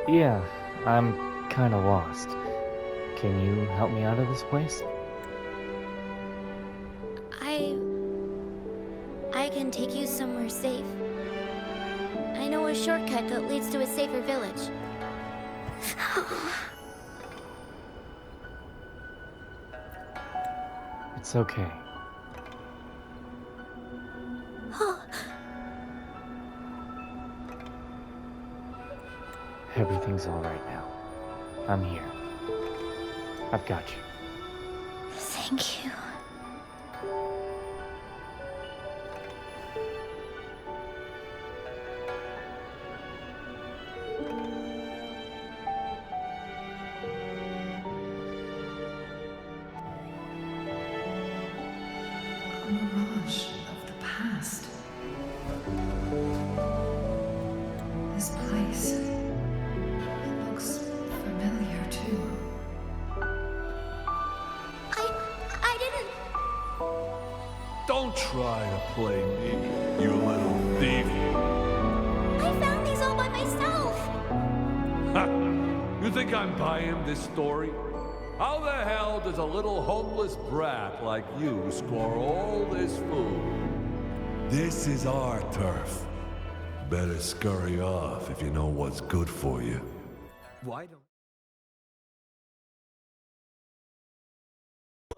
Yeah, I'm kinda lost. Can you help me out of this place? I... I can take you somewhere safe. I know a shortcut that leads to a safer village. It's okay. Everything's alright now. I'm here. I've got you. Thank you. A mirage of the past. This place. It looks familiar too. I didn't... Don't try to play me, you little thief. I found these all by myself! Ha! You think I'm buying this story? How the hell does a little homeless brat like you score all this food? This is our turf. Better scurry off if you know what's good for you. Why don't...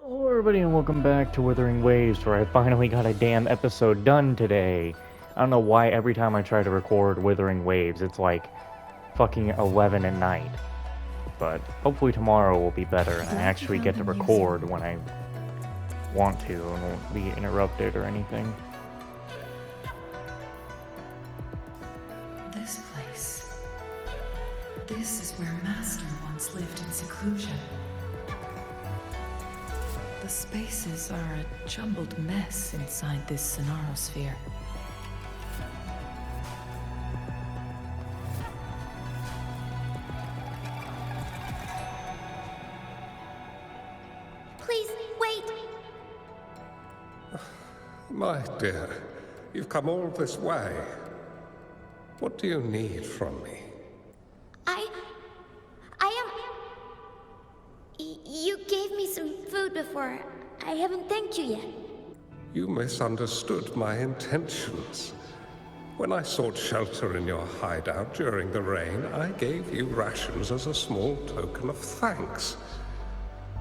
Hello everybody and welcome back to Wuthering Waves, where I finally got a damn episode done today. I don't know why every time I try to record Wuthering Waves, it's like fucking 11 at night. But hopefully tomorrow will be better and I actually get to record when I want to and won't be interrupted or anything. This place. This is where Master once lived in seclusion. The spaces are a jumbled mess inside this Sonarosphere. Please, wait! My dear, you've come all this way. What do you need from me? You gave me some food before. I haven't thanked you yet. You misunderstood my intentions. When I sought shelter in your hideout during the rain, I gave you rations as a small token of thanks.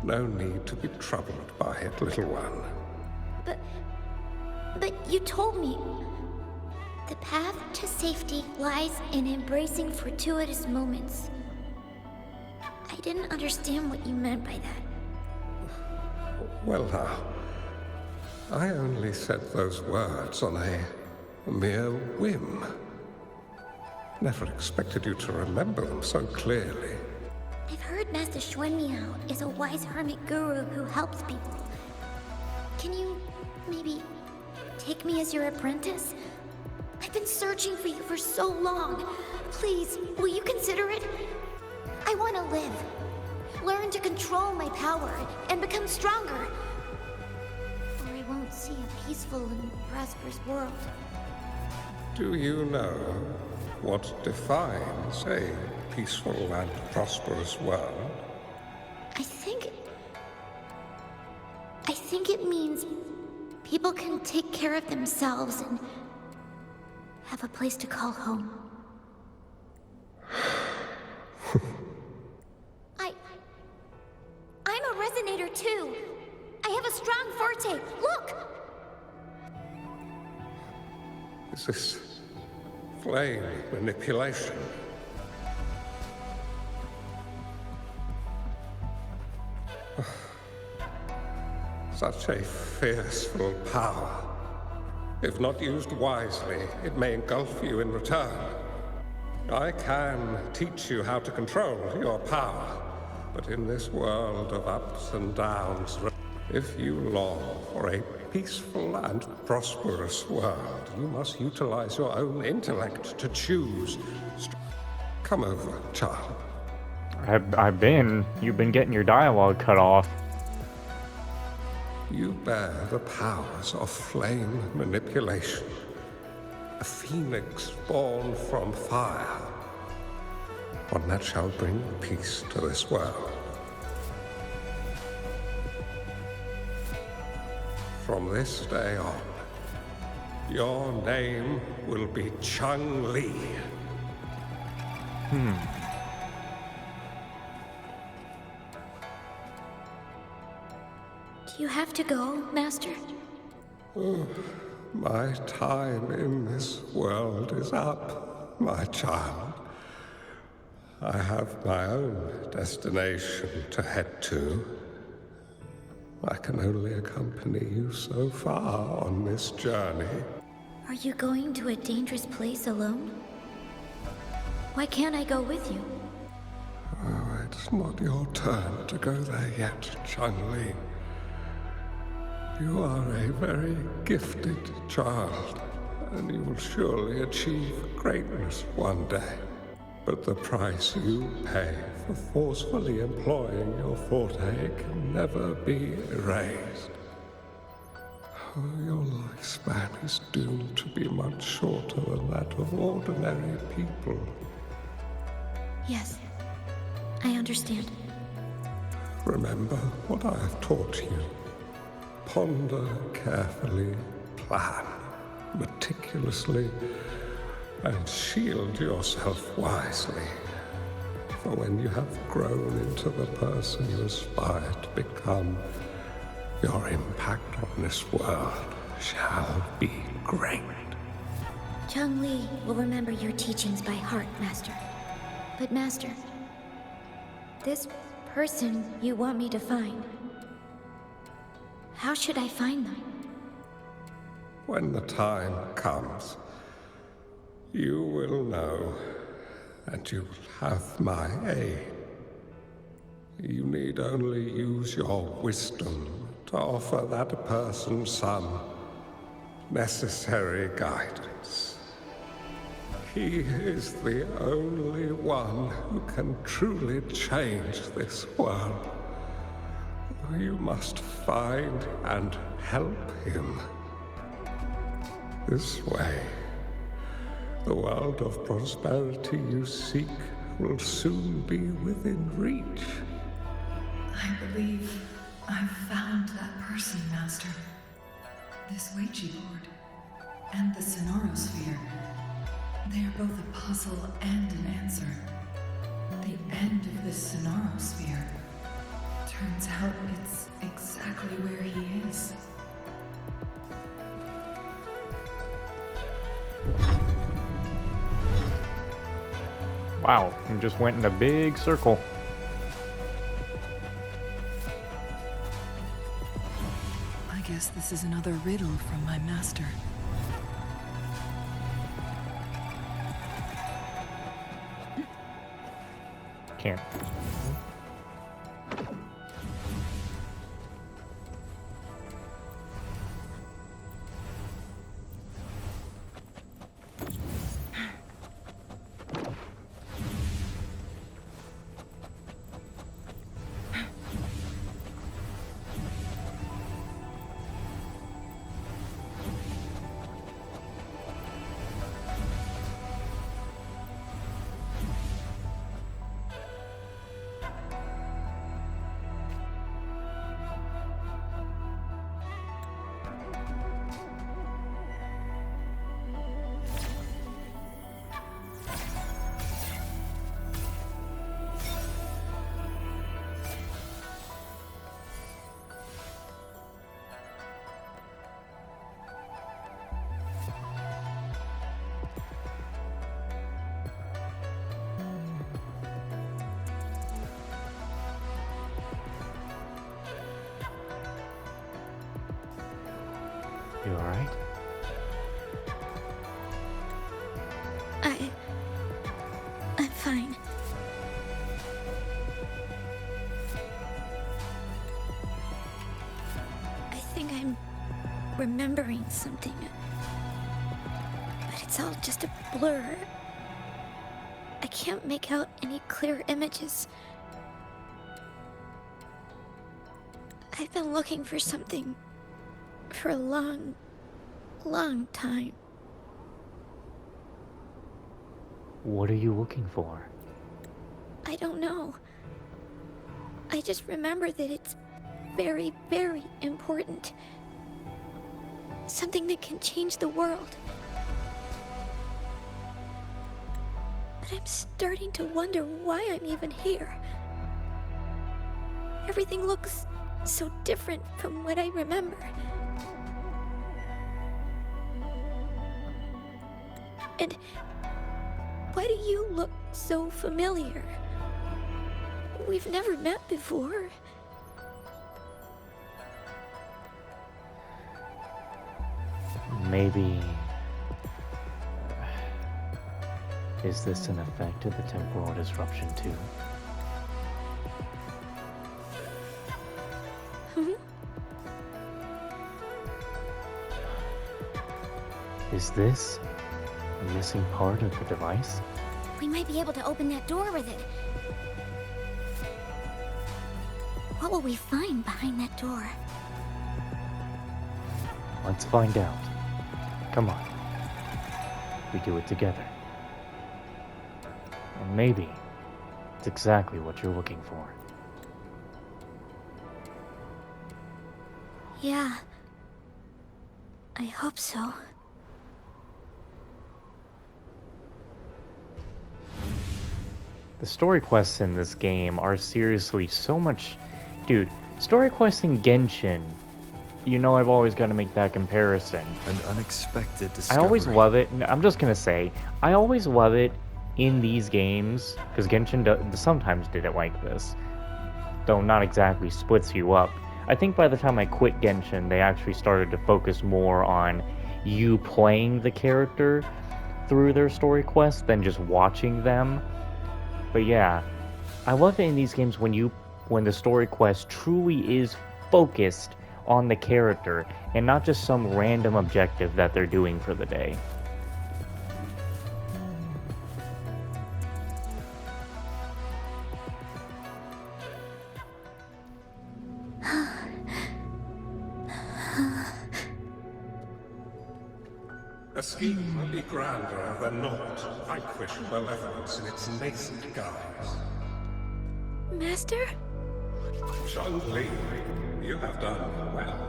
No need to be troubled by it, little one. But you told me the path to safety lies in embracing fortuitous moments. I didn't understand what you meant by that. Well now, I only said those words on a mere whim. Never expected you to remember them so clearly. I've heard Master Xuanmiao is a wise hermit guru who helps people. Can you maybe take me as your apprentice? I've been searching for you for so long. Please, will you consider it? I want to live. Learn to control my power and become stronger. Or I won't see a peaceful and prosperous world. Do you know what defines a peaceful and prosperous world? I think it means people can take care of themselves and have a place to call home. I'm a resonator too. I have a strong forte. Look! Is this flame manipulation? Such a fearful power. If not used wisely, it may engulf you in return. I can teach you how to control your power, but in this world of ups and downs, if you long for a peaceful and prosperous world, you must utilize your own intellect to choose. Come over, child. You've been getting your dialogue cut off. You bear the powers of flame manipulation. A phoenix born from fire. one that shall bring peace to this world. From this day on, your name will be Changli. Do you have to go, Master? My time in this world is up, my child. I have my own destination to head to. I can only accompany you so far on this journey. Are you going to a dangerous place alone? Why can't I go with you? Oh, it's not your turn to go there yet, Changli. You are a very gifted child, and you will surely achieve greatness one day. But the price you pay for forcefully employing your forte can never be erased. Oh, your lifespan is doomed to be much shorter than that of ordinary people. Yes, I understand. Remember what I have taught you. Ponder carefully, plan meticulously, and shield yourself wisely. For when you have grown into the person you aspire to become, your impact on this world shall be great. Changli will remember your teachings by heart, Master. But Master, this person you want me to find, how should I find them? When the time comes, you will know, and you will have my aid. You need only use your wisdom to offer that person some necessary guidance. He is the only one who can truly change this world. You must find and help him. This way, the world of prosperity you seek will soon be within reach. I believe I've found that person, Master. This Ouija board and the Sonorosphere. They are both a puzzle and an answer. The end of this Sonorosphere. Turns out it's exactly where he is. Wow, we just went in a big circle. I guess this is another riddle from my master. Can't. You alright? I'm fine. I think I'm remembering something. But it's all just a blur. I can't make out any clear images. I've been looking for something for a long, long time. What are you looking for? I don't know. I just remember that it's very, very important. Something that can change the world. But I'm starting to wonder why I'm even here. Everything looks so different from what I remember. And why do you look so familiar? We've never met before. Maybe... Is this an effect of the temporal disruption too? Is this a missing part of the device? We might be able to open that door with it. What will we find behind that door? Let's find out. Come on. We do it together. And maybe it's exactly what you're looking for. Yeah. I hope so. The story quests in this game are seriously so much... Dude, story quests in Genshin, you know I've always got to make that comparison. An unexpected I discovery. always love it. I'm just gonna say, I always love it in these games, because Genshin sometimes did it like this. Though not exactly splits you up. I think by the time I quit Genshin, they actually started to focus more on you playing the character through their story quests than just watching them. But yeah, I love it in these games when the story quest truly is focused on the character and not just some random objective that they're doing for the day. A scheme will be grander than naught. Vanquish malevolence in its nascent guise. Master? Changli, you have done well.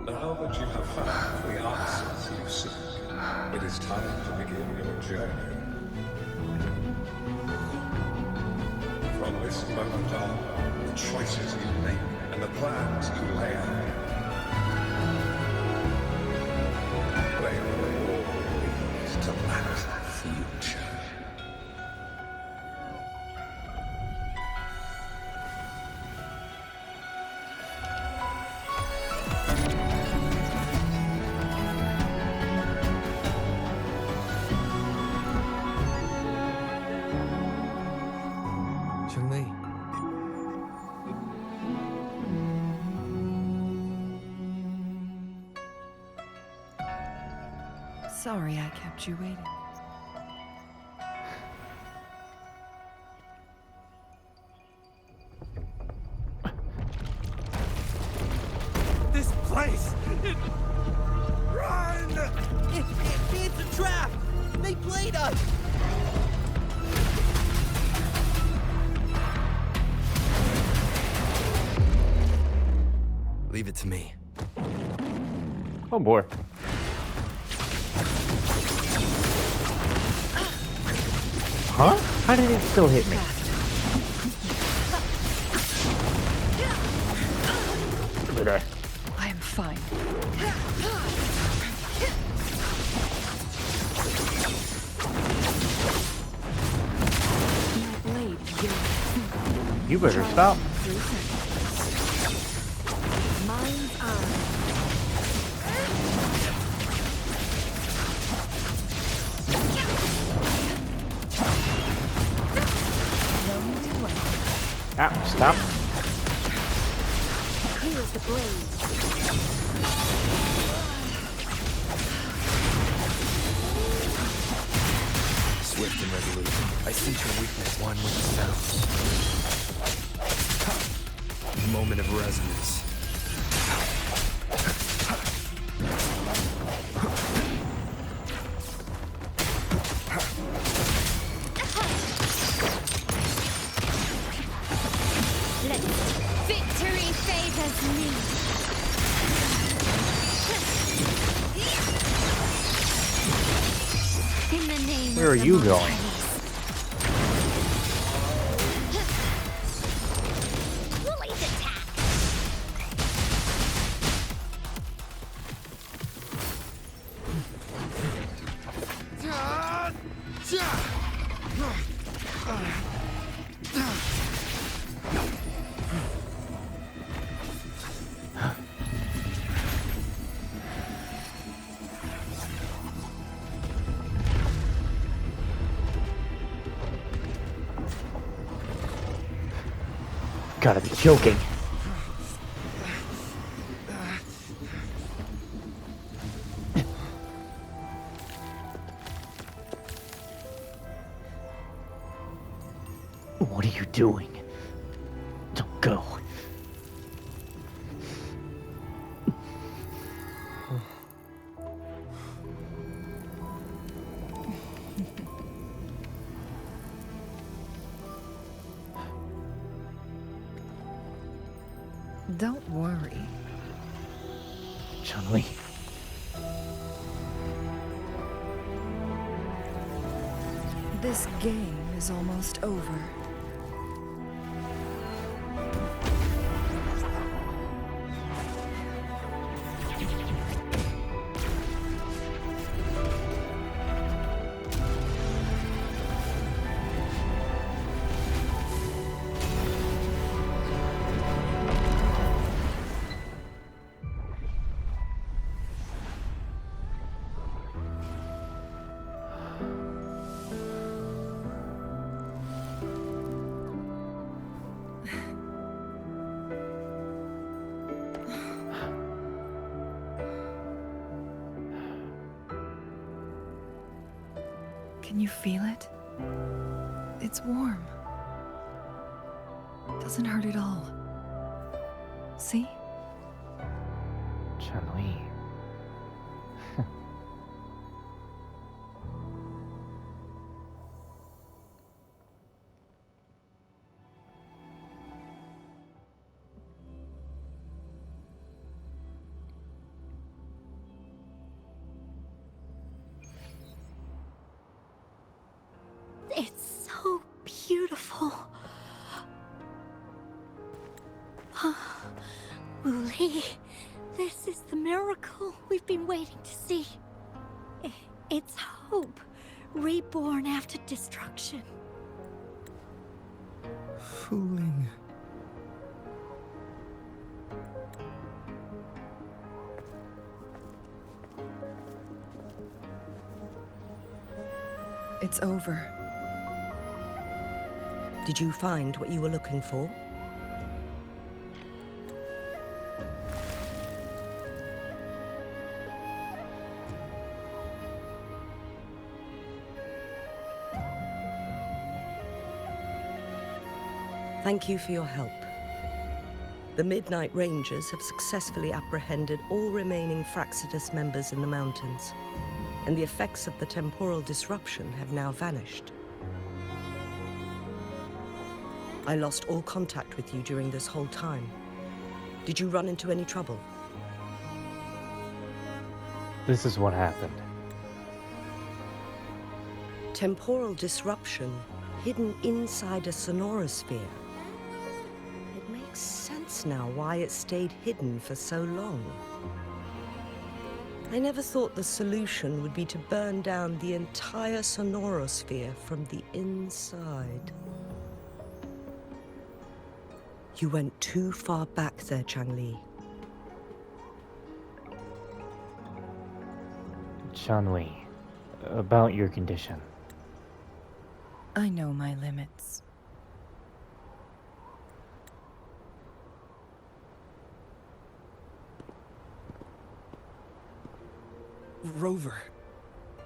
Now that you have found the answers you seek, it is time to begin your journey. From this moment on, the choices you make and the plans you lay out, they will all lead to that future. Changli. Sorry I kept you waiting. This place! Run! It's a trap! They played us! Leave it to me. Oh boy. Huh? How did it still hit me? Okay. I am fine. My blade will You better stop. 3 seconds. Mind's eye. Ah, stop. Here's the blade. Swift and resolute. I sense your weakness, one with the sound. Moment of resonance. Where are you going? Woolie's attack! Gotta be joking. What are you doing? Don't go. Don't worry. Changli. This game is almost over. Can you feel it? It's warm. Doesn't hurt at all. See? Changli. It's so beautiful. Wooly, this is the miracle we've been waiting to see. It's hope, reborn after destruction. Fooling. It's over. Did you find what you were looking for? Thank you for your help. The Midnight Rangers have successfully apprehended all remaining Fraxidus members in the mountains, and the effects of the temporal disruption have now vanished. I lost all contact with you during this whole time. Did you run into any trouble? This is what happened. Temporal disruption hidden inside a sonorosphere. It makes sense now why it stayed hidden for so long. I never thought the solution would be to burn down the entire sonorosphere from the inside. You went too far back there, Changli. Changli, about your condition. I know my limits. Rover.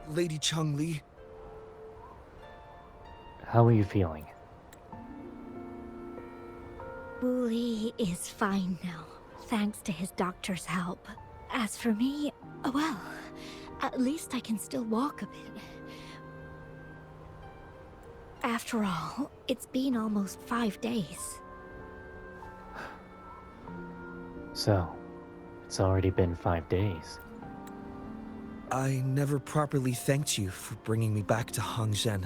Lady Changli. How are you feeling? Wooly is fine now, thanks to his doctor's help. As for me, well, at least I can still walk a bit. After all, it's been almost 5 days. So, it's already been 5 days. I never properly thanked you for bringing me back to Hongzhen.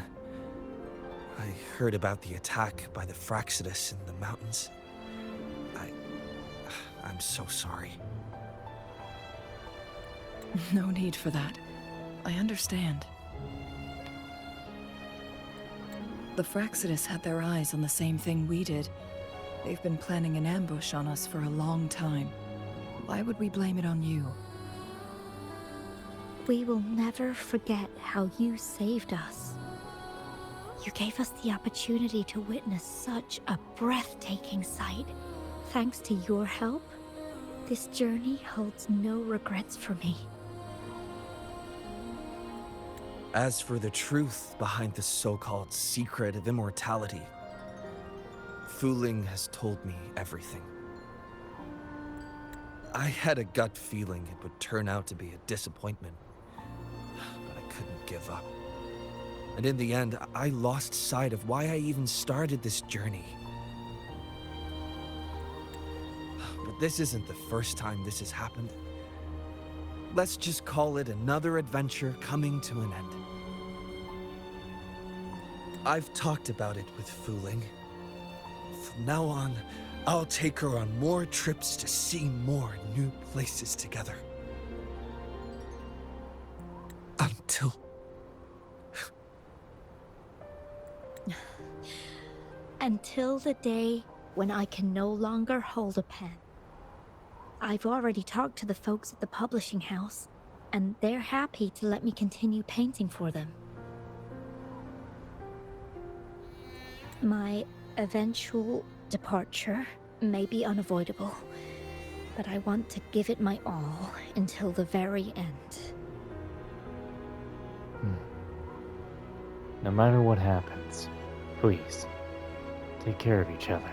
I heard about the attack by the Fraxidus in the mountains. I'm so sorry. No need for that. I understand. The Fraxidus had their eyes on the same thing we did. They've been planning an ambush on us for a long time. Why would we blame it on you? We will never forget how you saved us. You gave us the opportunity to witness such a breathtaking sight. Thanks to your help, this journey holds no regrets for me. As for the truth behind the so-called secret of immortality, Fu Ling has told me everything. I had a gut feeling it would turn out to be a disappointment, but I couldn't give up. And in the end, I lost sight of why I even started this journey. But this isn't the first time this has happened. Let's just call it another adventure coming to an end. I've talked about it with Fu Ling. From now on, I'll take her on more trips to see more new places together. Until the day when I can no longer hold a pen. I've already talked to the folks at the publishing house, and they're happy to let me continue painting for them. My eventual departure may be unavoidable, but I want to give it my all until the very end. No matter what happens, please, take care of each other.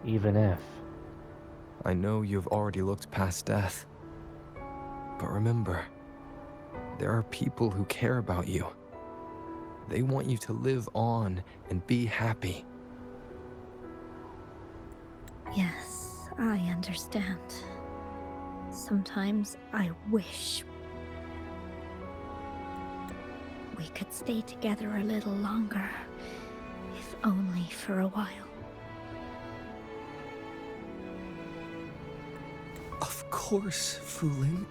Even if... I know you've already looked past death. But remember, there are people who care about you. They want you to live on and be happy. Yes, I understand. Sometimes I wish we could stay together a little longer, if only for a while. Of course, Fu Ling.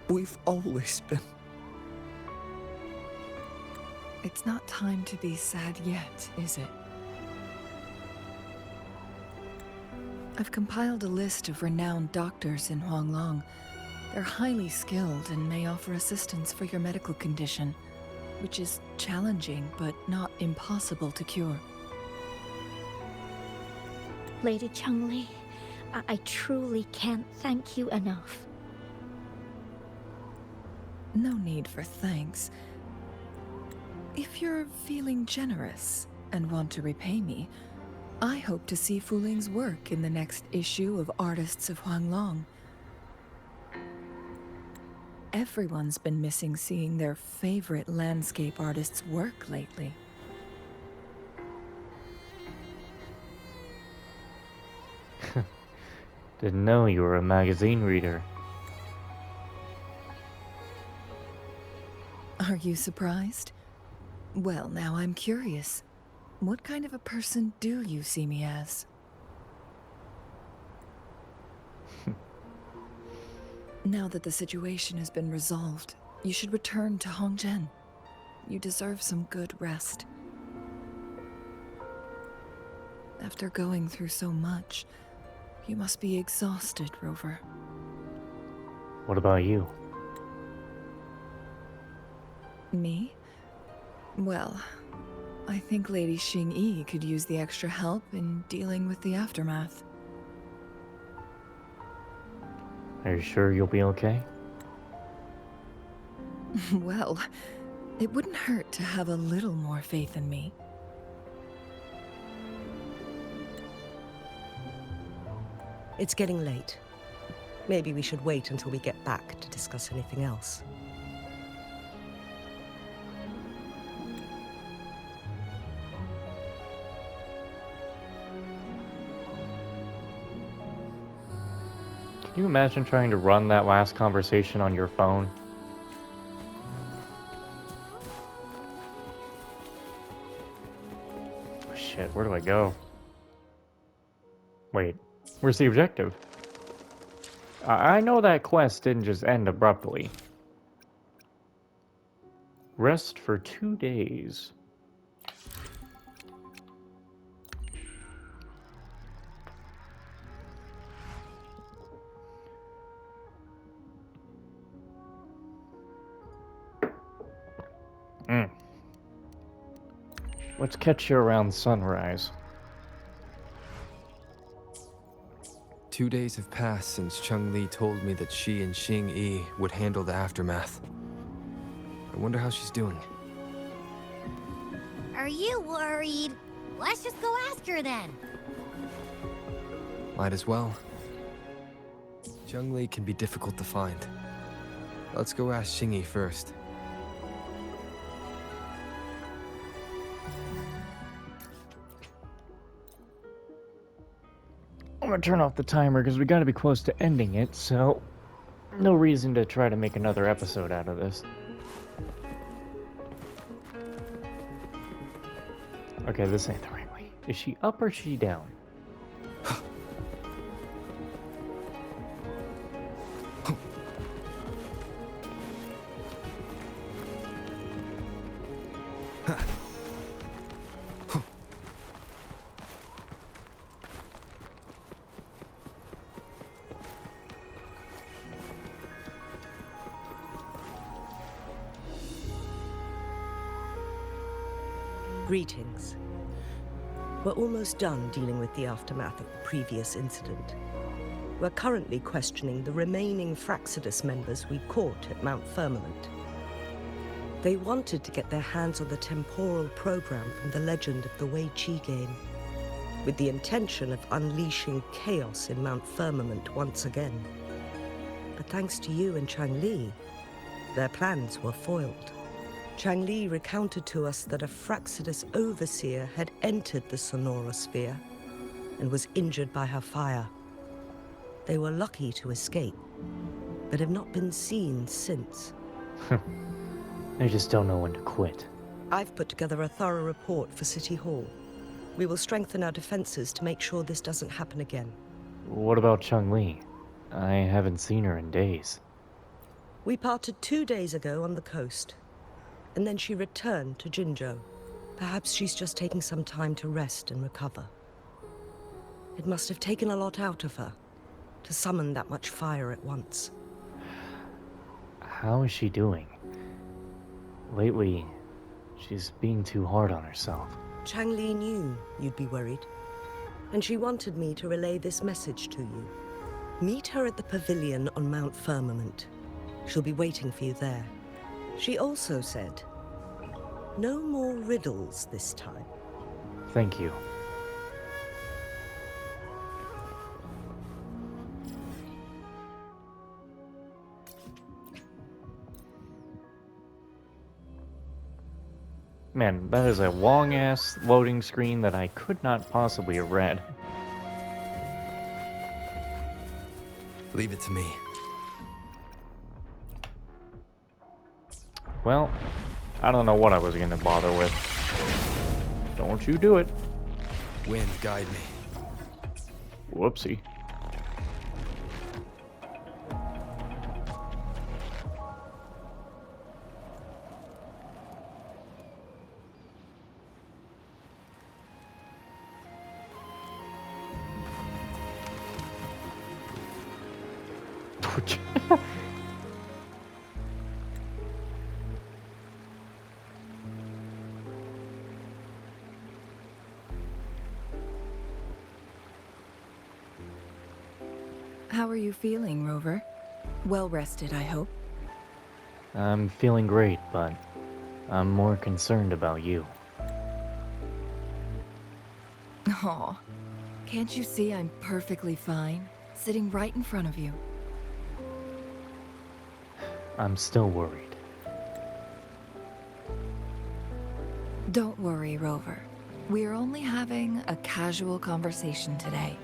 We've always been... It's not time to be sad yet, is it? I've compiled a list of renowned doctors in Huanglong. They're highly skilled and may offer assistance for your medical condition, which is challenging but not impossible to cure. Lady Changli, I truly can't thank you enough. No need for thanks. If you're feeling generous and want to repay me, I hope to see Fu Ling's work in the next issue of Artists of Huanglong. Everyone's been missing seeing their favorite landscape artist's work lately. Didn't know you were a magazine reader. Are you surprised? Well, now I'm curious. What kind of a person do you see me as? Now that the situation has been resolved, you should return to Hongzhen. You deserve some good rest. After going through so much, you must be exhausted, Rover. What about you? Me? Well, I think Lady Xing-Yi could use the extra help in dealing with the aftermath. Are you sure you'll be okay? Well, it wouldn't hurt to have a little more faith in me. It's getting late. Maybe we should wait until we get back to discuss anything else. Can you imagine trying to run that last conversation on your phone? Shit, where do I go? Wait, where's the objective? I know that quest didn't just end abruptly. Rest for 2 days. Let's catch you around sunrise. 2 days have passed since Changli told me that she and Xing Yi would handle the aftermath. I wonder how she's doing. Are you worried? Let's just go ask her then. Might as well. Changli can be difficult to find. Let's go ask Xing Yi first. I'm gonna turn off the timer because we gotta be close to ending it, so no reason to try to make another episode out of this. Okay, this ain't the right way. Is she up or is she down? Greetings. We're almost done dealing with the aftermath of the previous incident. We're currently questioning the remaining Fraxidus members we caught at Mount Firmament. They wanted to get their hands on the temporal program from the legend of the Wei Qi game, with the intention of unleashing chaos in Mount Firmament once again. But thanks to you and Changli, their plans were foiled. Changli recounted to us that a Fraxidus overseer had entered the Sonorosphere and was injured by her fire. They were lucky to escape, but have not been seen since. They just don't know when to quit. I've put together a thorough report for City Hall. We will strengthen our defenses to make sure this doesn't happen again. What about Changli? I haven't seen her in days. We parted 2 days ago on the coast, and then she returned to Jinzhou. Perhaps she's just taking some time to rest and recover. It must have taken a lot out of her to summon that much fire at once. How is she doing? Lately, she's being too hard on herself. Changli knew you'd be worried, and she wanted me to relay this message to you. Meet her at the pavilion on Mount Firmament. She'll be waiting for you there. She also said, no more riddles this time. Thank you. Man, that is a long-ass loading screen that I could not possibly have read. Leave it to me. Well, I don't know what I was gonna bother with. Don't you do it. Wind, guide me. Whoopsie. How are you feeling, Rover? Well rested, I hope. I'm feeling great, but I'm more concerned about you. Aw, can't you see I'm perfectly fine, sitting right in front of you? I'm still worried. Don't worry, Rover. We're only having a casual conversation today.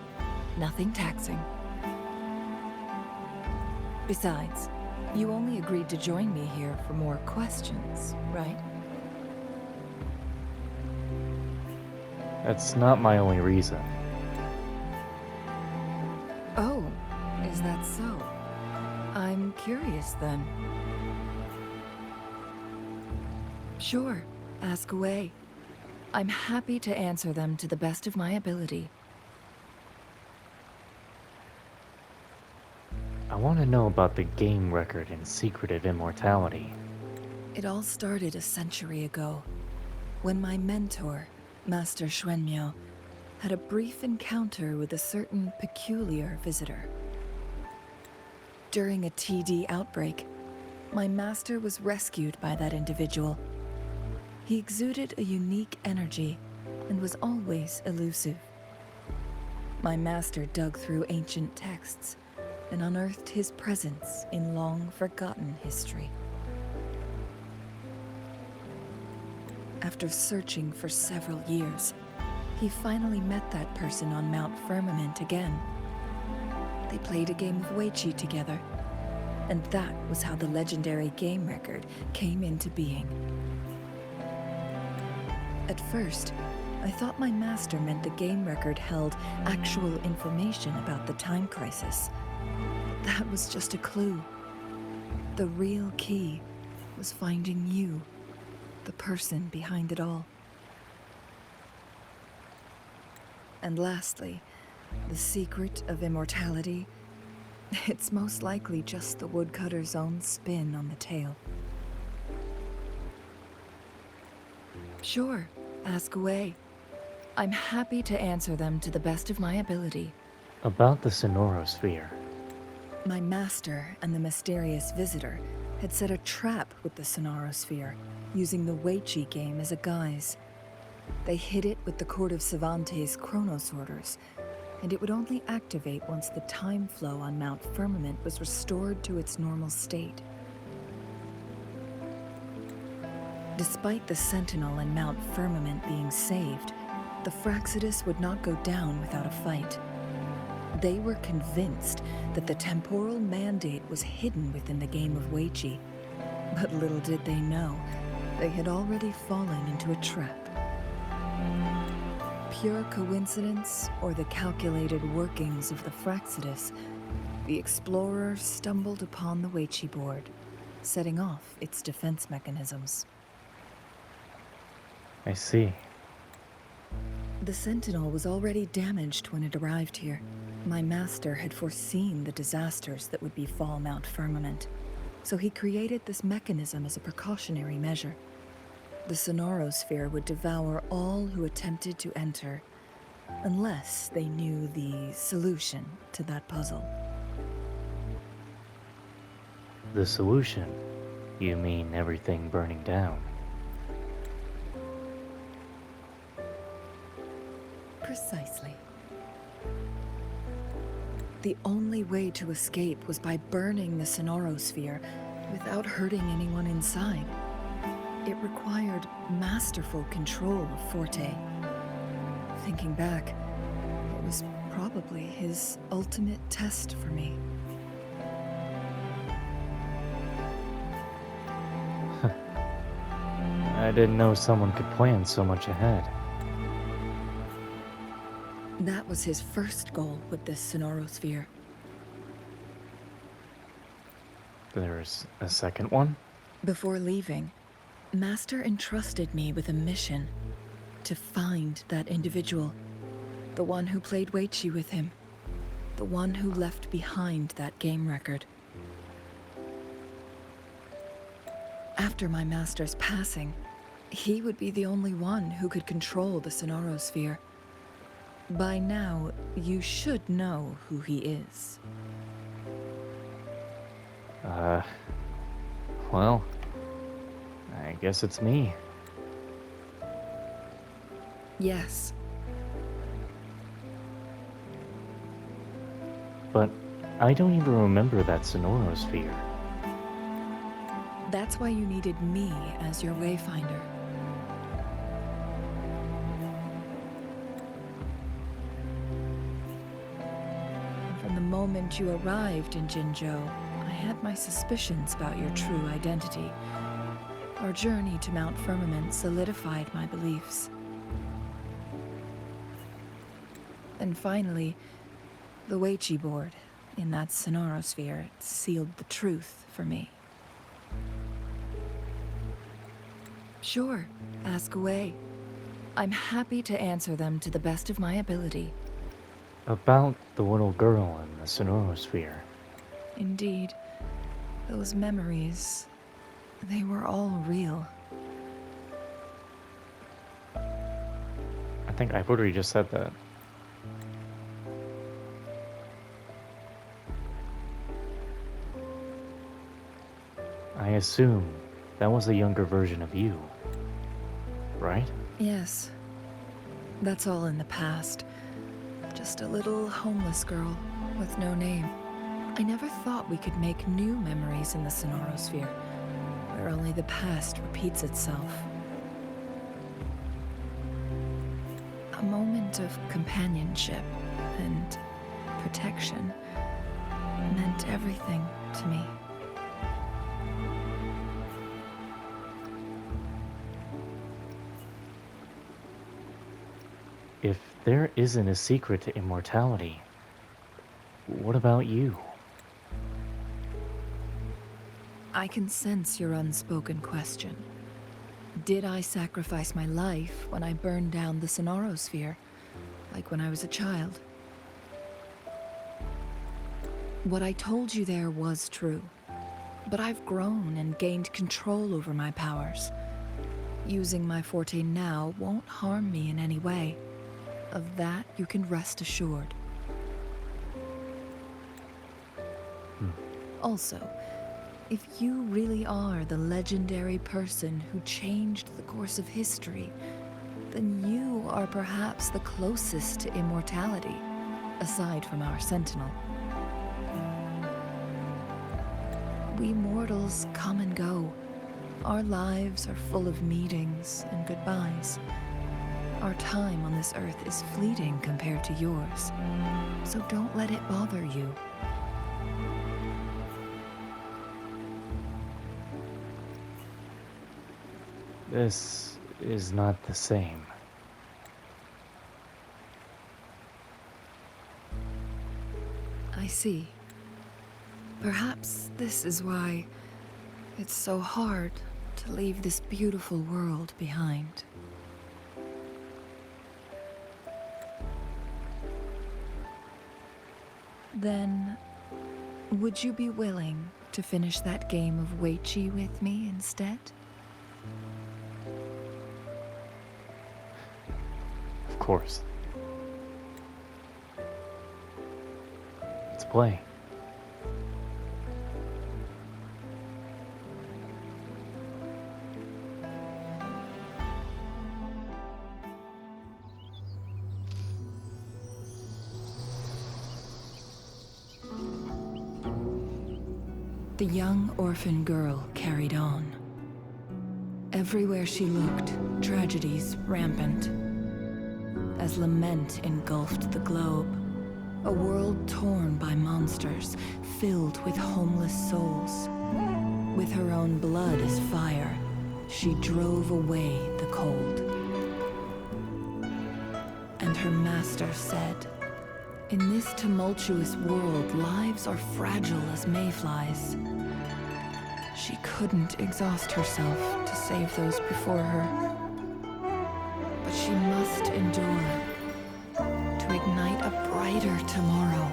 Nothing taxing. Besides, you only agreed to join me here for more questions, right? That's not my only reason. Oh, is that so? I'm curious then. Sure, ask away. I'm happy to answer them to the best of my ability. I want to know about the game record and secret of immortality. It all started a century ago, when my mentor, Master Xuanmiao, had a brief encounter with a certain peculiar visitor. During a TD outbreak, my master was rescued by that individual. He exuded a unique energy and was always elusive. My master dug through ancient texts and unearthed his presence in long-forgotten history. After searching for several years, he finally met that person on Mount Firmament again. They played a game of Weiqi together, and that was how the legendary game record came into being. At first, I thought my master meant the game record held actual information about the time crisis. That was just a clue. The real key was finding you, the person behind it all. And lastly, the secret of immortality. It's most likely just the woodcutter's own spin on the tale. Sure, ask away. I'm happy to answer them to the best of my ability. About the Sonorosphere. My master and the mysterious visitor had set a trap with the Sonorosphere, using the Weiqi game as a guise. They hid it with the Court of Cervantes' Chronos orders, and it would only activate once the time flow on Mount Firmament was restored to its normal state. Despite the Sentinel and Mount Firmament being saved, the Fraxidus would not go down without a fight. They were convinced that the temporal mandate was hidden within the game of Weiqi, but little did they know, they had already fallen into a trap. Pure coincidence or the calculated workings of the Fraxidus, the explorer stumbled upon the Weiqi board, setting off its defense mechanisms. I see. The Sentinel was already damaged when it arrived here. My master had foreseen the disasters that would befall Mount Firmament, so he created this mechanism as a precautionary measure. The Sonorosphere would devour all who attempted to enter, unless they knew the solution to that puzzle. The solution? You mean everything burning down? Precisely. The only way to escape was by burning the Sonorosphere without hurting anyone inside. It required masterful control of Forte. Thinking back, it was probably his ultimate test for me. I didn't know someone could plan so much ahead. That was his first goal with this Sonorosphere. There's a second one? Before leaving, Master entrusted me with a mission to find that individual, the one who played Weiqi with him, the one who left behind that game record. After my master's passing, he would be the only one who could control the Sonorosphere. By now, you should know who he is. Well, I guess it's me. Yes. But I don't even remember that Sonorosphere. That's why you needed me as your wayfinder. From the moment you arrived in Jinzhou, I had my suspicions about your true identity. Our journey to Mount Firmament solidified my beliefs. And finally, the Weichi board in that Sonorosphere sealed the truth for me. Sure, ask away. I'm happy to answer them to the best of my ability. About the little girl in the Sonorosphere. Indeed, those memories, they were all real. I think I've already just said that. I assume that was a younger version of you, right? Yes, that's all in the past. Just a little homeless girl with no name. I never thought we could make new memories in the Sonorosphere, where only the past repeats itself. A moment of companionship and protection meant everything to me. If there isn't a secret to immortality, what about you? I can sense your unspoken question. Did I sacrifice my life when I burned down the Sonorosphere, like when I was a child? What I told you there was true, but I've grown and gained control over my powers. Using my forte now won't harm me in any way. Of that, you can rest assured. Also, if you really are the legendary person who changed the course of history, then you are perhaps the closest to immortality, aside from our Sentinel. We mortals come and go. Our lives are full of meetings and goodbyes. Our time on this earth is fleeting compared to yours, so don't let it bother you. This is not the same. I see. Perhaps this is why it's so hard to leave this beautiful world behind. Then, would you be willing to finish that game of Weichi with me instead? Of course. Let's play. The young orphan girl carried on. Everywhere she looked, tragedies rampant. As lament engulfed the globe, a world torn by monsters, filled with homeless souls. With her own blood as fire, she drove away the cold. And her master said, "In this tumultuous world, lives are fragile as mayflies." She couldn't exhaust herself to save those before her. But she must endure to ignite a brighter tomorrow.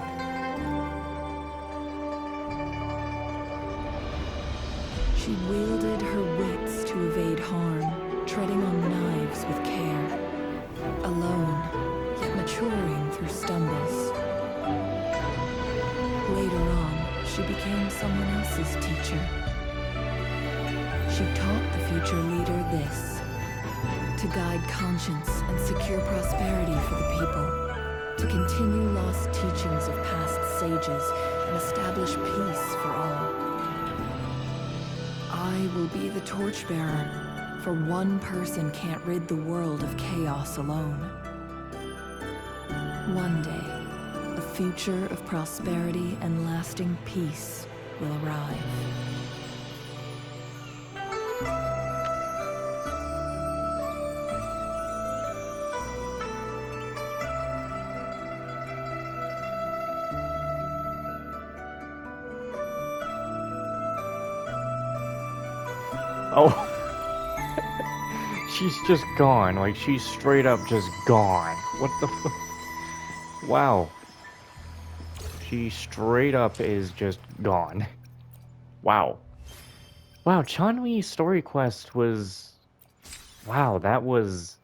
She wielded her wits to evade harm, treading on knives with care. Alone, yet maturing through stumbles. Later on, she became someone else's teacher. She taught the future leader this: to guide conscience and secure prosperity for the people, to continue lost teachings of past sages and establish peace for all. I will be the torchbearer, for one person can't rid the world of chaos alone. One day, a future of prosperity and lasting peace will arrive. Oh. She's just gone. Like, she's straight up just gone. What the fuck? Wow. She straight up is just gone. Wow. Wow, Changli's story quest was... Wow, that was...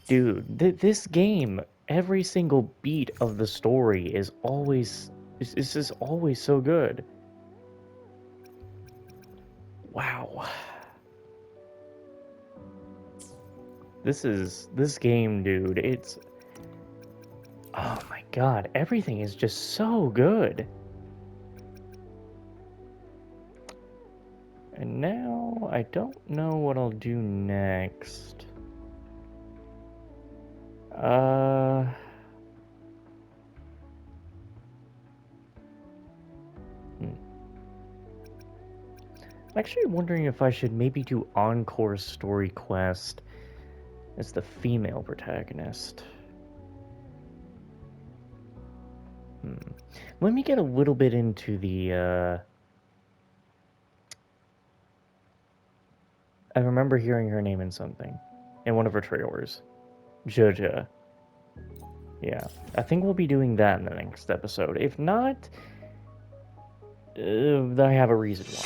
Dude, this game, every single beat of the story is always... This is always so good. Wow. This game, dude, it's... Oh my god, everything is just so good. And now, I don't know what I'll do next. I'm actually wondering if I should maybe do Encore Story Quest as the female protagonist. Let me get a little bit into the, I remember hearing her name in something. In one of her trailers. Joja. Yeah. I think we'll be doing that in the next episode. If not, I have a reason why.